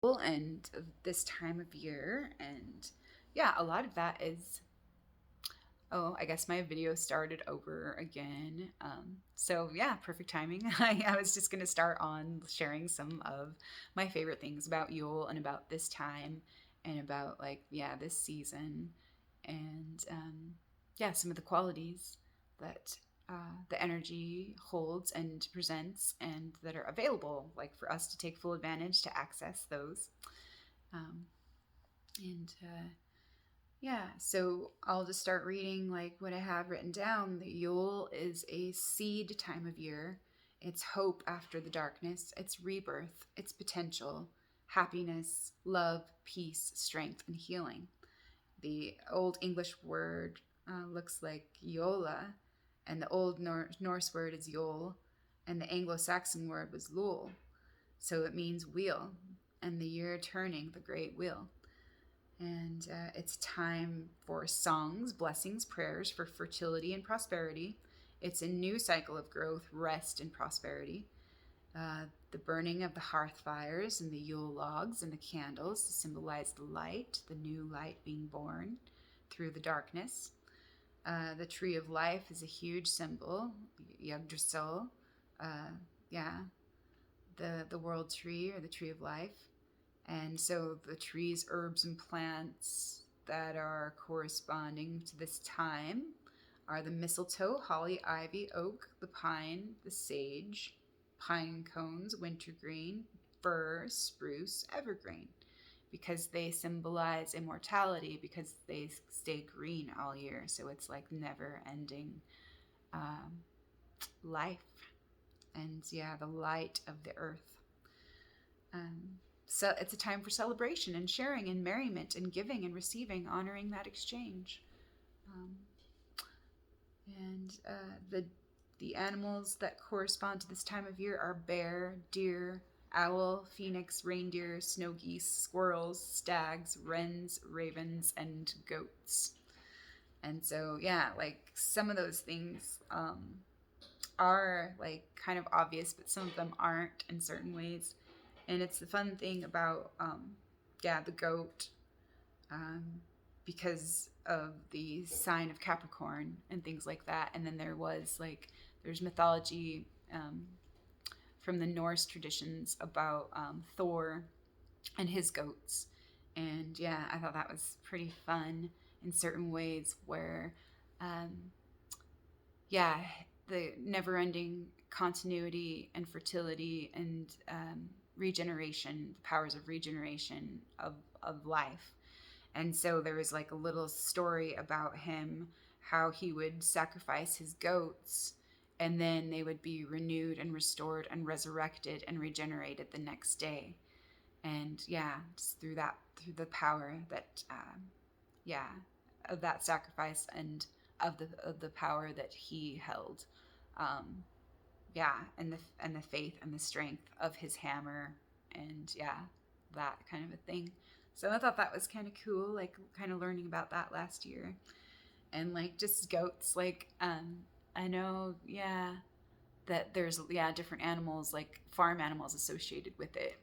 and this time of year. And yeah, a lot of that is, oh, I guess my video started over again. So yeah, perfect timing. I was just going to start on sharing some of my favorite things about Yule and about this time and about, like, yeah, this season. And yeah, some of the qualities that the energy holds and presents and that are available, like for us to take full advantage to access those. Um, and Yeah, so I'll just start reading like what I have written down. The Yule is a seed time of year. It's hope after the darkness, it's rebirth, it's potential, happiness, love, peace, strength, and healing. The Old English word looks like Yola, and the Old Norse word is Yol, and the Anglo Saxon word was Lul. So it means wheel, and the year turning the great wheel. And it's time for songs, blessings, prayers for fertility and prosperity. It's a new cycle of growth, rest, and prosperity. The burning of the hearth fires and the Yule logs and the candles symbolize the light, the new light being born through the darkness. The tree of life is a huge symbol, Yggdrasil. Yeah, the world tree or the tree of life. And so the trees, herbs, and plants that are corresponding to this time are the mistletoe, holly, ivy, oak, the pine, the sage, pine cones, wintergreen, fir, spruce, evergreen, because they symbolize immortality, because they stay green all year. So it's like never ending um, life. And yeah, the light of the earth. So it's a time for celebration and sharing and merriment and giving and receiving, honoring that exchange. Um, and the animals that correspond to this time of year are bear, deer, owl, phoenix, reindeer, snow geese, squirrels, stags, wrens, ravens, and goats. And so yeah, like some of those things are like kind of obvious, but some of them aren't in certain ways. And it's the fun thing about yeah, the goat, um, because of the sign of Capricorn and things like that. And then there's mythology from the Norse traditions about Thor and his goats. And yeah, I thought that was pretty fun in certain ways where um, yeah, the never ending continuity and fertility and regeneration, the powers of regeneration of life. And so there was like a little story about him, how he would sacrifice his goats and then they would be renewed and restored and resurrected and regenerated the next day. And yeah, just through the power that, yeah, of that sacrifice and of the power that he held. Um, yeah, and the faith and the strength of his hammer, and yeah, that kind of a thing. So I thought that was kind of cool, like kind of learning about that last year. And like just goats, like I know, yeah, that there's, yeah, different animals, like farm animals associated with it.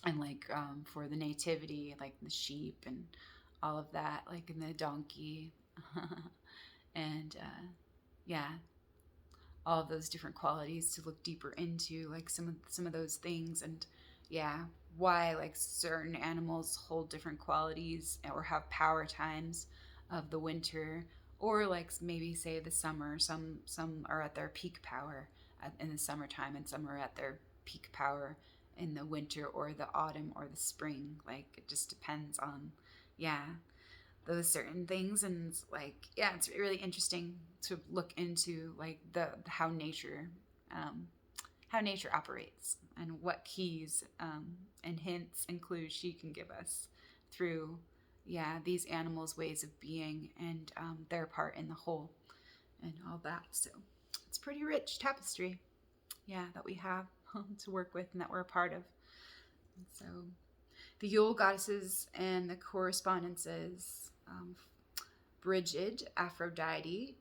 And like for the nativity, like the sheep and all of that, like in the donkey. And yeah, all of those different qualities to look deeper into, like some of those things. And yeah, why like certain animals hold different qualities or have power times of the winter, or like maybe say the summer. Some are at their peak power in the summertime, and some are at their peak power in the winter or the autumn or the spring. Like it just depends on, yeah, those certain things. And like, yeah, it's really interesting to look into like the um, how nature operates and what keys and hints and clues she can give us through, yeah, these animals' ways of being and their part in the whole and all that. So it's pretty rich tapestry, yeah, that we have to work with and that we're a part of. And so the Yule goddesses and the correspondences: Brigid, Aphrodite,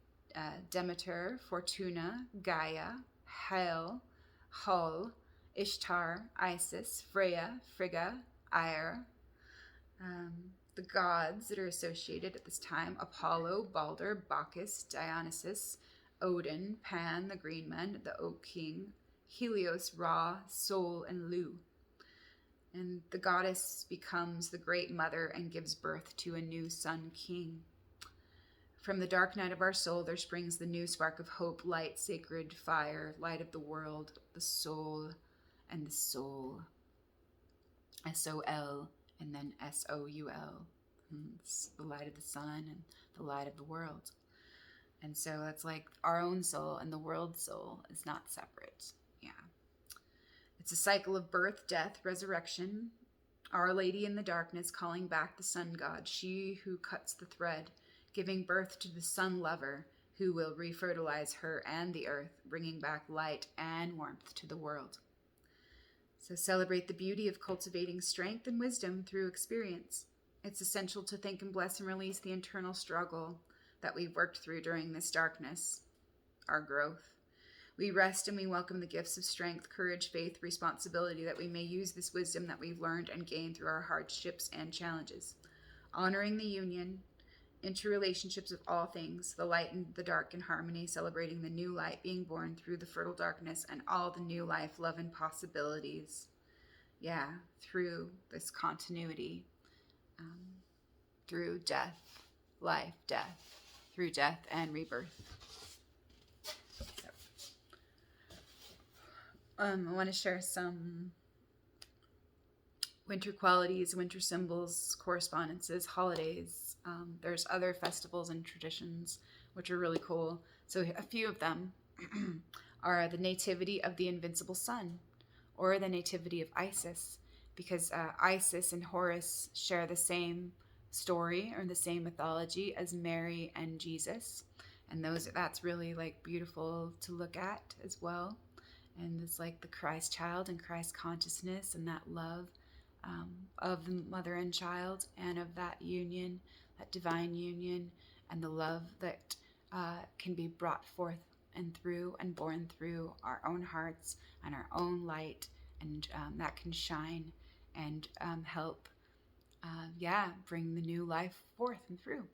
Demeter, Fortuna, Gaia, Hel, Hul, Ishtar, Isis, Freya, Frigga, Ire. The gods that are associated at this time: Apollo, Balder, Bacchus, Dionysus, Odin, Pan, the Green Man, the Oak King, Helios, Ra, Sol, and Lu. And the goddess becomes the great mother and gives birth to a new sun king. From the dark night of our soul, there springs the new spark of hope, light, sacred fire, light of the world, the soul, and the soul. S-O-L, and then S-O-U-L. It's the light of the sun and the light of the world. And so that's like our own soul and the world's soul is not separate. Yeah. It's a cycle of birth, death, resurrection. Our Lady in the darkness calling back the sun god, she who cuts the thread, giving birth to the sun lover who will refertilize her and the earth, bringing back light and warmth to the world. So celebrate the beauty of cultivating strength and wisdom through experience. It's essential to think and bless and release the internal struggle that we've worked through during this darkness, our growth. We rest and we welcome the gifts of strength, courage, faith, responsibility, that we may use this wisdom that we've learned and gained through our hardships and challenges. Honoring the union, interrelationships of all things, the light and the dark in harmony, celebrating the new light being born through the fertile darkness and all the new life, love, and possibilities. Yeah, through this continuity, through death, life, death, through death and rebirth. I want to share some winter qualities, winter symbols, correspondences, holidays. There's other festivals and traditions which are really cool. So a few of them are the nativity of the invincible sun, or the nativity of Isis, because Isis and Horus share the same story or the same mythology as Mary and Jesus, and that's really like beautiful to look at as well. And it's like the Christ child and Christ consciousness and that love of the mother and child, and of that union, that divine union, and the love that can be brought forth and through and born through our own hearts and our own light, and that can shine and help bring the new life forth and through,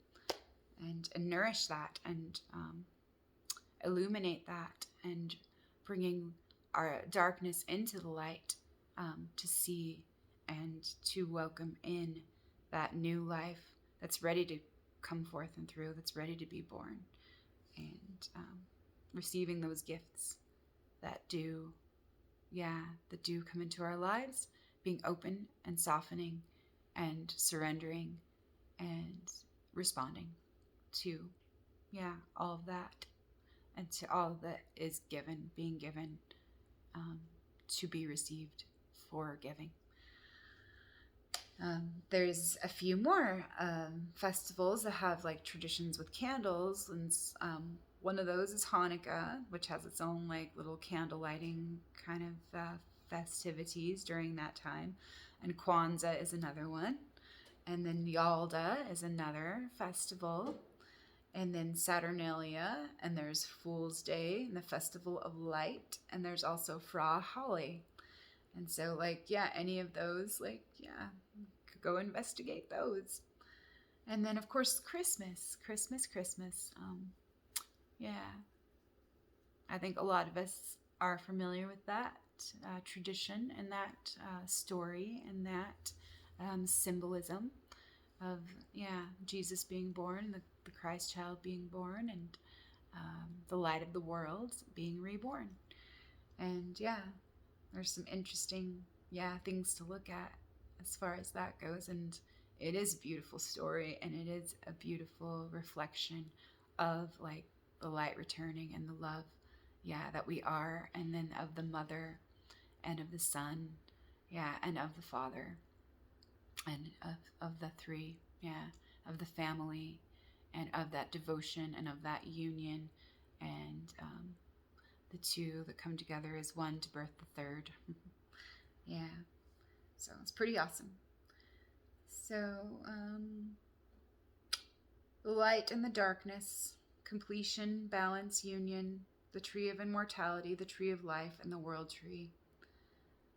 and nourish that, and illuminate that, and bringing our darkness into the light, to see and to welcome in that new life that's ready to come forth and through, that's ready to be born, and receiving those gifts that do come into our lives, being open and softening and surrendering and responding to all of that, and to all that is given, being given, to be received for giving. There's a few more festivals that have like traditions with candles, and one of those is Hanukkah, which has its own like little candle lighting kind of festivities during that time, and Kwanzaa is another one, and then Yalda is another festival, and then Saturnalia, and there's Fool's Day and the Festival of Light, and there's also Fra Holly. And so any of those, could go investigate those. And then of course Christmas. I think a lot of us are familiar with that tradition and that story and that symbolism of Jesus being born, the Christ child being born, and the light of the world being reborn. And there's some interesting things to look at as far as that goes, and it is a beautiful story, and it is a beautiful reflection of like the light returning and the love that we are, and then of the mother and of the son and of the father, and of the three, of the family, and of that devotion and of that union, and the two that come together as one to birth the third. So it's pretty awesome. So the light and the darkness, completion, balance, union, the tree of immortality, the tree of life, and the world tree.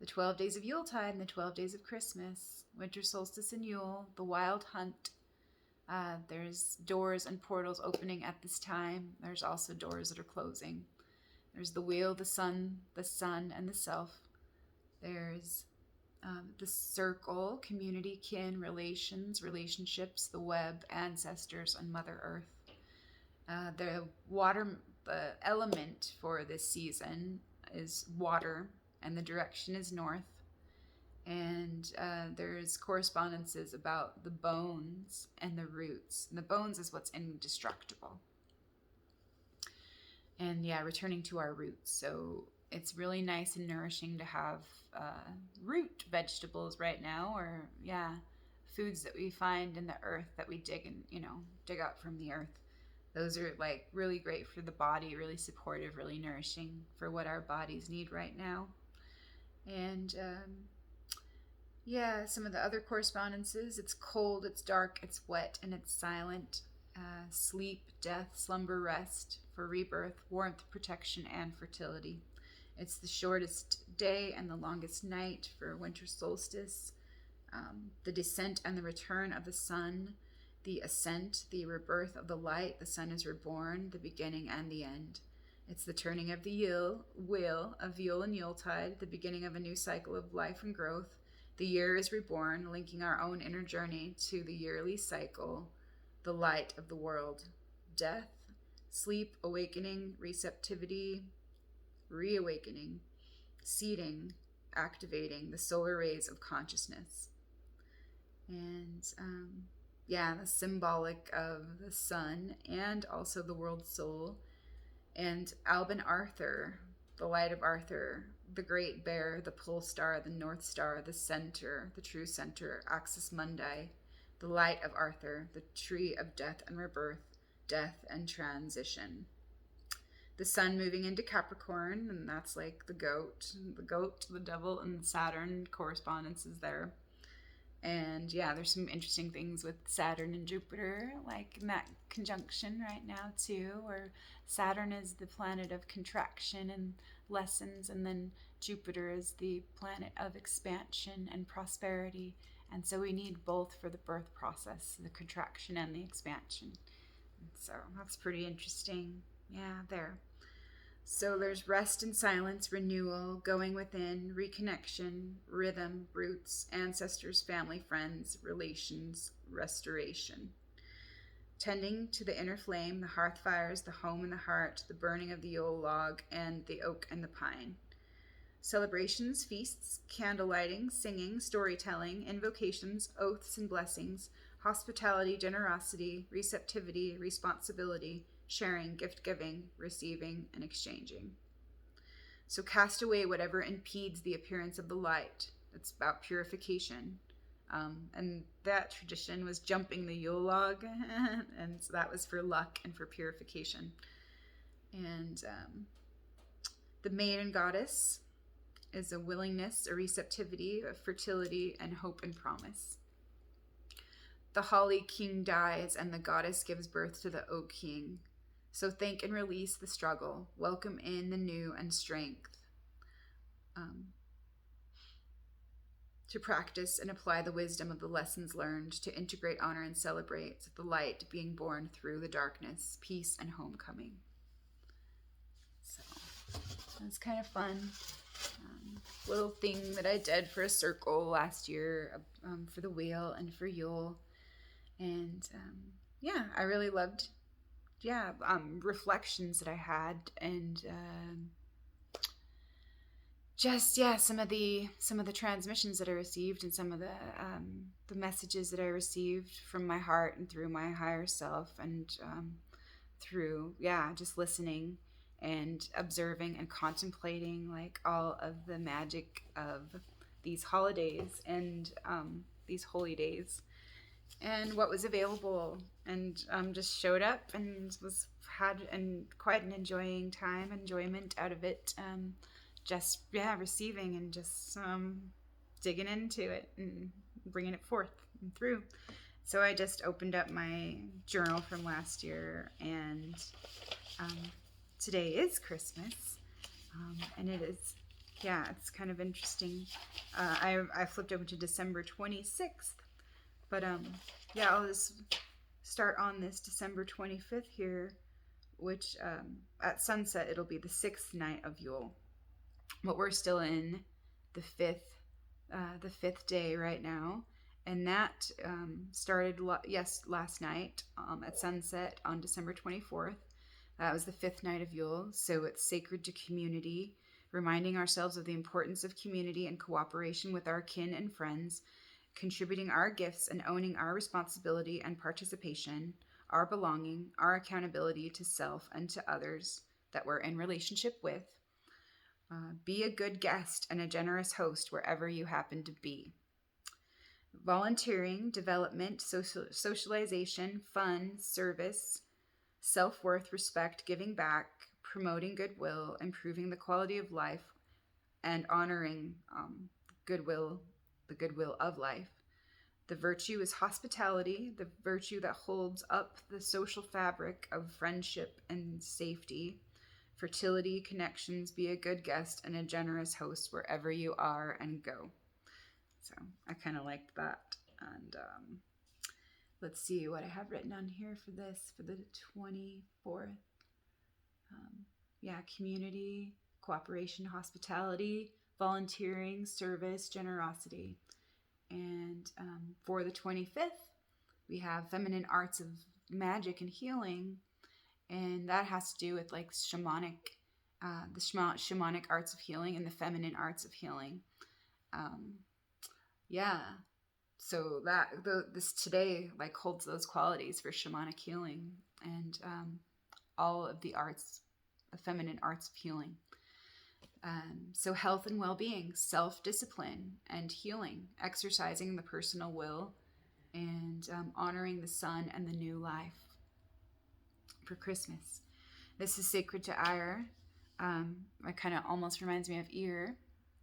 The 12 days of Yuletide and the 12 days of Christmas, winter solstice and Yule, the wild hunt. There's doors and portals opening at this time. There's also doors that are closing. There's the wheel, the sun, and the self. There's the circle, community, kin, relations, relationships, the web, ancestors, and Mother Earth. The element for this season is water, and the direction is north. And there's correspondences about the bones and the roots. And the bones is what's indestructible. And yeah, returning to our roots. So it's really nice and nourishing to have root vegetables right now, or foods that we find in the earth that we dig out from the earth. Those are like really great for the body, really supportive, really nourishing for what our bodies need right now. And some of the other correspondences: it's cold, it's dark, it's wet, and it's silent. Sleep, death, slumber, rest, for rebirth, warmth, protection, and fertility. It's the shortest day and the longest night for winter solstice. The descent and the return of the sun, the ascent, the rebirth of the light. The sun is reborn, the beginning and the end. It's the turning of the wheel of Yule and Yuletide, the beginning of a new cycle of life and growth. The year is reborn, linking our own inner journey to the yearly cycle, the light of the world. Death, sleep, awakening, receptivity, reawakening, seeding, activating the solar rays of consciousness. And the symbolic of the sun and also the world soul. And Alban Arthur, the light of Arthur, the great bear, the pole star, the north star, the center, the true center, axis mundi, the light of Arthur, the tree of death and rebirth, death and transition. The sun moving into Capricorn, and that's like the goat, the devil, and Saturn correspondences there. And there's some interesting things with Saturn and Jupiter, like in that conjunction right now too, where Saturn is the planet of contraction and lessons, and then Jupiter is the planet of expansion and prosperity. And so we need both for the birth process, the contraction and the expansion. And so that's pretty interesting. There. So there's rest and silence, renewal, going within, reconnection, rhythm, roots, ancestors, family, friends, relations, restoration. Tending to the inner flame, the hearth fires, the home and the heart, the burning of the Yule log, and the oak and the pine. Celebrations, feasts, candle lighting, singing, storytelling, invocations, oaths and blessings, hospitality, generosity, receptivity, responsibility, sharing, gift giving, receiving, and exchanging. So cast away whatever impedes the appearance of the light. It's about purification. And that tradition was jumping the Yule log, and so that was for luck and for purification. And the maiden goddess is a willingness, a receptivity, a fertility, and hope and promise. The holly king dies, and the goddess gives birth to the oak king. So thank and release the struggle. Welcome in the new and strength. To practice and apply the wisdom of the lessons learned, to integrate, honor, and celebrate the light being born through the darkness, peace, and homecoming. So that's kind of fun. Little thing that I did for a circle last year, for the wheel and for Yule. And I really loved reflections that I had, and some of the transmissions that I received, and some of the messages that I received from my heart and through my higher self, and through just listening and observing and contemplating like all of the magic of these holidays and these holy days, and what was available, and just showed up and had quite an enjoyment out of it, receiving and just digging into it and bringing it forth and through. So I just opened up my journal from last year, and today is Christmas, and it is Yeah, it's kind of interesting. I flipped over to December 26th, but yeah, I'll just start on this December 25th here, which at sunset it'll be the sixth night of Yule. But we're still in the fifth day right now, and that started last night at sunset on December 24th. That was the fifth night of Yule, so it's sacred to community, reminding ourselves of the importance of community and cooperation with our kin and friends, contributing our gifts and owning our responsibility and participation, our belonging, our accountability to self and to others that we're in relationship with. Be a good guest and a generous host wherever you happen to be. Volunteering, development, socialization, fun, service, self worth, respect, giving back, promoting goodwill, improving the quality of life, and honoring goodwill, the goodwill of life. The virtue is hospitality, the virtue that holds up the social fabric of friendship and safety. Fertility, connections, be a good guest and a generous host wherever you are and go. So I kind of liked that. And let's see what I have written on here for this, for the 24th. Yeah, community, cooperation, hospitality, volunteering, service, generosity. And for the 25th, we have feminine arts of magic and healing. And that has to do with like shamanic, the shamanic arts of healing and the feminine arts of healing. Yeah. So this today like holds those qualities for shamanic healing and all of the arts, the feminine arts of healing. So health and well-being, self-discipline and healing, exercising the personal will, and honoring the sun and the new life for Christmas. This is sacred to Eir. It kind of almost reminds me of Eir,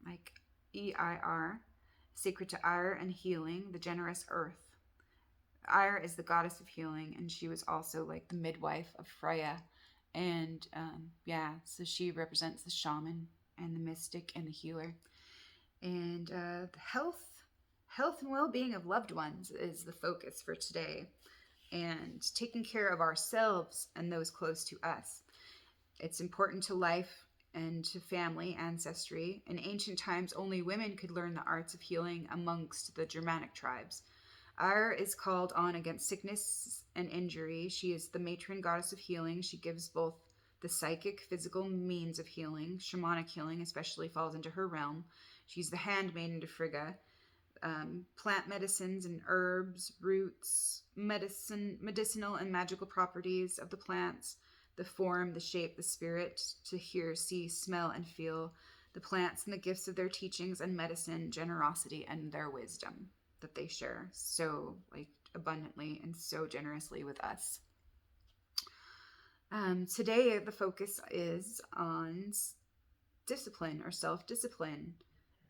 like Eir, sacred to Eir and healing, the generous earth. Eir is the goddess of healing, and she was also like the midwife of Freya. And yeah, so she represents the shaman and the mystic and the healer. And the health and well-being of loved ones is the focus for today. And taking care of ourselves and those close to us. It's important to life and to family ancestry. In ancient times, only women could learn the arts of healing amongst the Germanic tribes. Eir is called on against sickness and injury. She is the matron goddess of healing. She gives both the psychic, physical means of healing. Shamanic healing especially falls into her realm. She's the handmaiden to Frigga. Plant medicines and herbs, roots, medicinal and magical properties of the plants, the form, the shape, the spirit, to hear, see, smell, and feel, the plants and the gifts of their teachings and medicine, generosity, and their wisdom that they share so like abundantly and so generously with us. Today, the focus is on discipline or self-discipline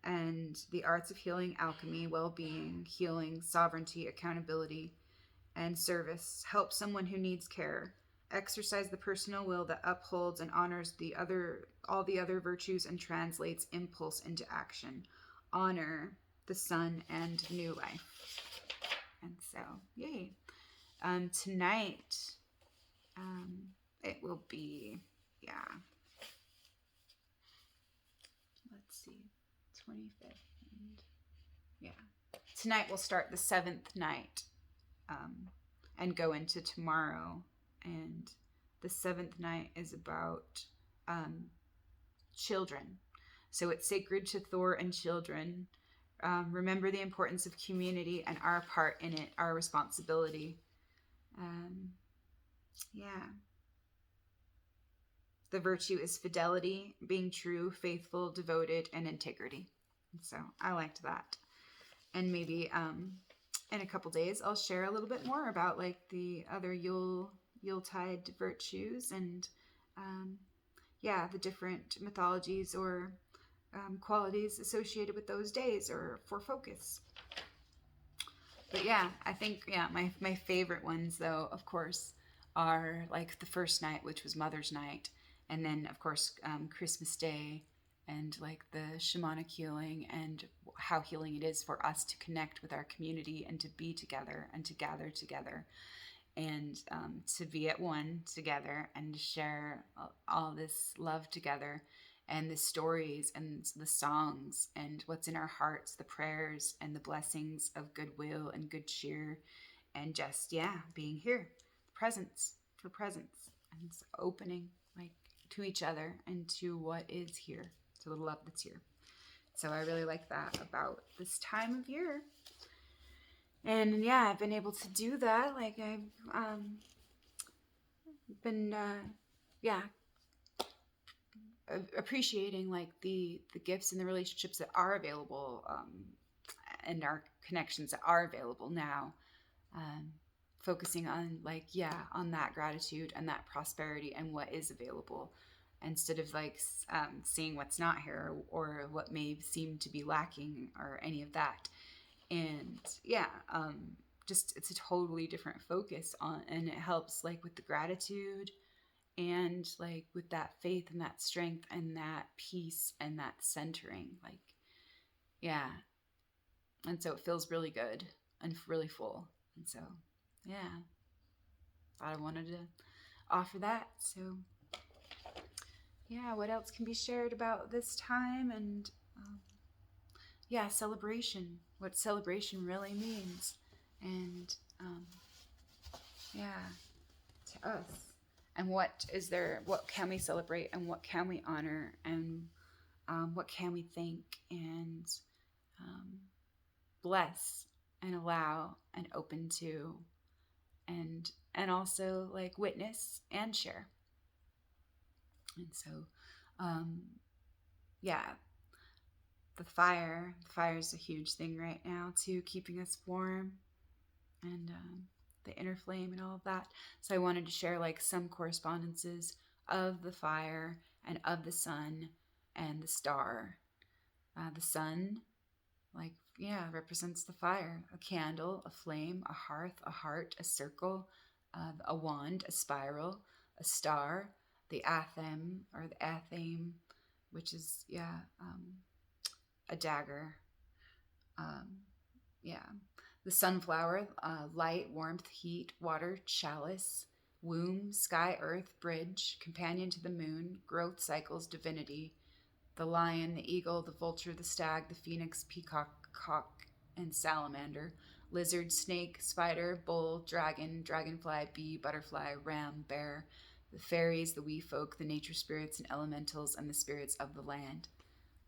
and the arts of healing, alchemy, well-being, healing, sovereignty, accountability, and service. Help someone who needs care. Exercise the personal will that upholds and honors all the other virtues and translates impulse into action. Honor the sun and new life. And so, yay. Tonight, it will be, yeah. Let's see. 25th. And yeah. Tonight we'll start the 7th night and go into tomorrow. And the 7th night is about children. So it's sacred to Thor and children. Remember the importance of community and our part in it, our responsibility. Yeah. The virtue is fidelity, being true, faithful, devoted, and integrity. So I liked that. And maybe in a couple days, I'll share a little bit more about like the other Yuletide virtues and yeah, the different mythologies or qualities associated with those days or for focus. But yeah, I think, yeah, my favorite ones though, of course, are like the first night, which was Mother's Night. And then, of course, Christmas Day and like the shamanic healing and how healing it is for us to connect with our community and to be together and to gather together and to be at one together and to share all this love together and the stories and the songs and what's in our hearts, the prayers and the blessings of goodwill and good cheer and just, yeah, being here, presence for presence and opening like to each other and to what is here, to the love that's here. So I really like that about this time of year. And yeah, I've been able to do that. Like I've been, yeah, appreciating like the gifts and the relationships that are available, and our connections that are available now. Um, Focusing on like on that gratitude and that prosperity and what is available instead of like seeing what's not here or what may seem to be lacking or any of that. And just it's a totally different focus on, and it helps like with the gratitude and like with that faith and that strength and that peace and that centering, like yeah. And so it feels really good and really full. And so yeah, thought I wanted to offer that. So yeah, what else can be shared about this time? And celebration, what celebration really means. And yeah, to us. And what is there, what can we celebrate and what can we honor and what can we thank and um, bless and allow and open to and also like witness and share. And so yeah, the fire is a huge thing right now too, keeping us warm and the inner flame and all of that. So I wanted to share like some correspondences of the fire and of the sun and the star. The sun, like, yeah, represents the fire, a candle, a flame, a hearth, a heart, a circle, a wand, a spiral, a star, the athem or the athame, which is, a dagger. Um, yeah. The sunflower, light, warmth, heat, water, chalice, womb, sky, earth, bridge, companion to the moon, growth, cycles, divinity. The lion, the eagle, the vulture, the stag, the phoenix, peacock, cock, and salamander. Lizard, snake, spider, bull, dragon, dragonfly, bee, butterfly, ram, bear. The fairies, the wee folk, the nature spirits and elementals, and the spirits of the land.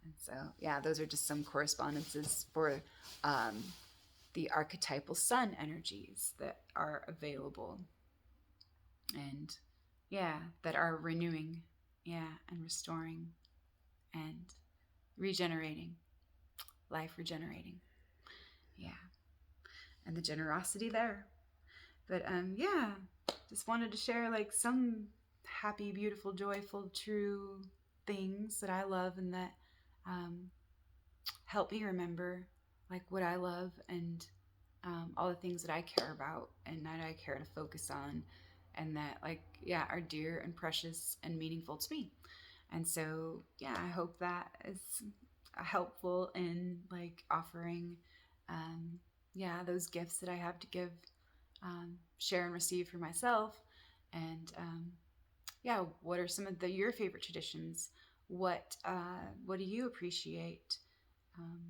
And so, yeah, those are just some correspondences for the archetypal sun energies that are available and that are renewing, and restoring and regenerating, life regenerating. Yeah. And the generosity there. But just wanted to share like some happy, beautiful, joyful, true things that I love and that help me remember like what I love and all the things that I care about and that I care to focus on and that are dear and precious and meaningful to me. And so I hope that is helpful in like offering those gifts that I have to give, share and receive for myself. And what are some of your favorite traditions? What do you appreciate? Um,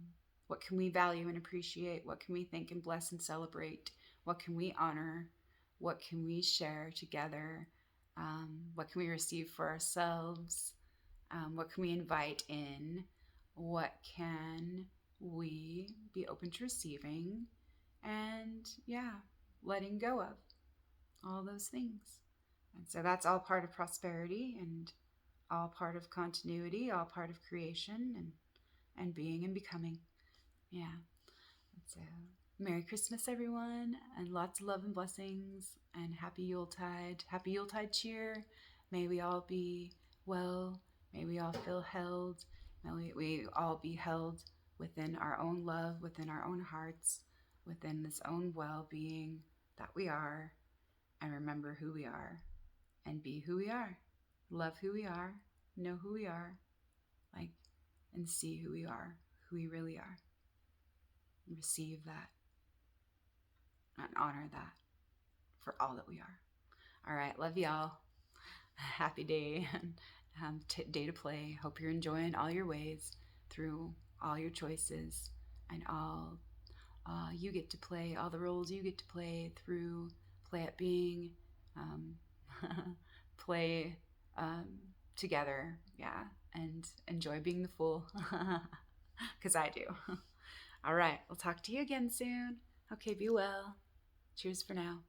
what can we value and appreciate? What can we thank and bless and celebrate? What can we honor? What can we share together? What can we receive for ourselves? What can we invite in? What can we be open to receiving? And letting go of all those things. And so that's all part of prosperity and all part of continuity, all part of creation and being and becoming. Yeah. And so Merry Christmas, everyone, and lots of love and blessings, and Happy Yuletide. Happy Yuletide cheer. May we all be well. May we all feel held. May we all be held within our own love, within our own hearts, within this own well-being that we are, and remember who we are, and be who we are. Love who we are. Know who we are. Like, and see who we are, who we really are. Receive that and honor that for all that we are. All right, love y'all. Happy day, day to play. Hope you're enjoying all your ways through all your choices and all you get to play, all the roles you get to play through play at being, um, play together, yeah, and enjoy being the fool, because I do. All right, we'll talk to you again soon. Okay, be well. Cheers for now.